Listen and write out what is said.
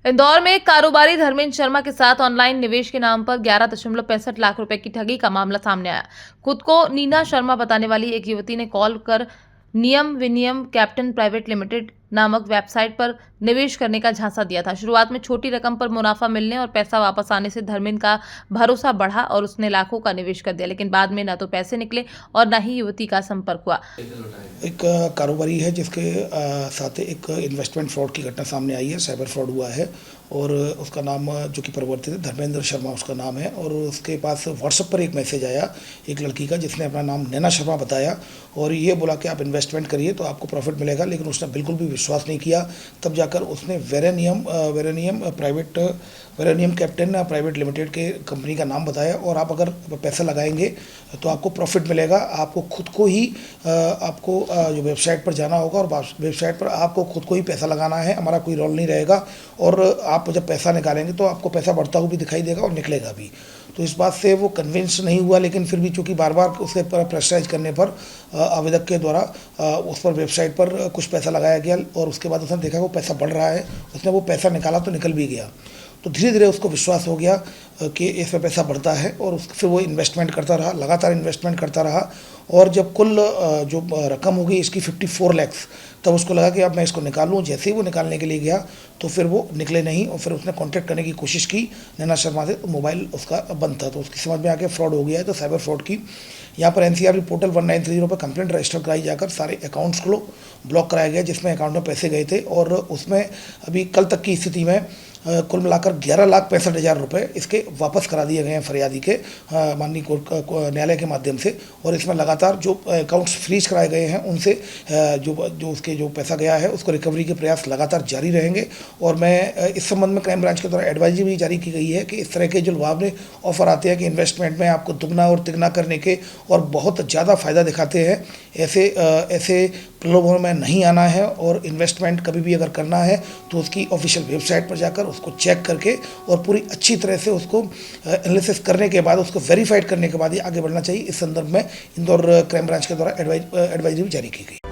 इंदौर में कारोबारी धर्मेंद्र शर्मा के साथ ऑनलाइन निवेश के नाम पर 11.65 लाख रुपए की ठगी का मामला सामने आया। खुद को नीना शर्मा बताने वाली एक युवती ने कॉल कर नियम विनियम कैप्टन प्राइवेट लिमिटेड नामक वेबसाइट पर निवेश करने का झांसा दिया था। शुरुआत में छोटी रकम पर मुनाफा मिलने और पैसा वापस आने से धर्मेंद्र का भरोसा बढ़ा और उसने लाखों का निवेश कर दिया, लेकिन बाद में न तो पैसे निकले और न ही युवती का संपर्क हुआ। एक कारोबारी है जिसके साथ एक इन्वेस्टमेंट फ्रॉड की घटना सामने आई है, साइबर फ्रॉड हुआ है और उसका नाम जो कि परिवर्तित है धर्मेंद्र शर्मा उसका नाम है। और उसके पास व्हाट्सएप पर एक मैसेज आया एक लड़की का जिसने अपना नाम नैना शर्मा बताया और ये बोला कि आप इन्वेस्टमेंट करिए तो आपको प्रॉफिट मिलेगा, लेकिन उसने बिल्कुल भी विश्वास नहीं किया। तब जाकर उसने वेरेनियम कैप्टन प्राइवेट लिमिटेड के कंपनी का नाम बताया और आप अगर पैसा लगाएंगे तो आपको प्रॉफिट मिलेगा। आपको खुद को ही आपको जो वेबसाइट पर जाना होगा और वेबसाइट पर आपको खुद को ही पैसा लगाना है, हमारा कोई रोल नहीं रहेगा। और आप जब पैसा निकालेंगे तो आपको पैसा बढ़ता हुआ भी दिखाई देगा और निकलेगा भी। तो इस बात से वो कन्विंस नहीं हुआ, लेकिन फिर भी चूँकि बार बार उसके प्रेशराइज करने पर आवेदक के द्वारा उस पर वेबसाइट पर कुछ पैसा लगाया गया और उसके बाद उसने देखा वो पैसा बढ़ रहा है। उसने वो पैसा निकाला तो निकल भी गया। तो धीरे धीरे उसको विश्वास हो गया कि इसमें पैसा बढ़ता है और फिर वो इन्वेस्टमेंट करता रहा, लगातार इन्वेस्टमेंट करता रहा। और जब कुल जो रकम हो गई इसकी 54 लाख, तब उसको लगा कि अब मैं इसको निकालूं। जैसे ही वो निकालने के लिए गया तो फिर वो निकले नहीं और फिर उसने कांटेक्ट करने की कोशिश की नैना शर्मा से, तो मोबाइल उसका बंद था। तो उसकी समझ में आके फ्रॉड हो गया है। तो साइबर फ्रॉड की यहाँ पर एनसीआरबी पोर्टल 1930 पर कंप्लेंट रजिस्टर कराई जाकर सारे अकाउंट्स को ब्लॉक कराया गया जिसमें अकाउंट में पैसे गए थे। और उसमें अभी कल तक की स्थिति में कुल मिलाकर 11,65,000 रुपये इसके वापस करा दिए गए हैं फरियादी के माननीय न्यायालय के माध्यम से। और इसमें लगातार जो अकाउंट्स फ्रीज कराए गए हैं उनसे जो उसके जो पैसा गया है उसको रिकवरी के प्रयास लगातार जारी रहेंगे। और मैं इस संबंध में क्राइम ब्रांच के द्वारा एडवाइजरी भी जारी की गई है कि इस तरह के जो लुभावने ऑफर आते हैं कि इन्वेस्टमेंट में आपको दुगना और तिगना करने के और बहुत ज़्यादा फ़ायदा दिखाते हैं, ऐसे प्रलोभनों में नहीं आना है। और इन्वेस्टमेंट कभी भी अगर करना है तो उसकी ऑफिशियल वेबसाइट पर जाकर उसको चेक करके और पूरी अच्छी तरह से उसको एनालिसिस करने के बाद उसको वेरीफाइड करने के बाद ही आगे बढ़ना चाहिए। इस संदर्भ में इंदौर क्राइम ब्रांच के द्वारा एडवाइजरी जारी की गई।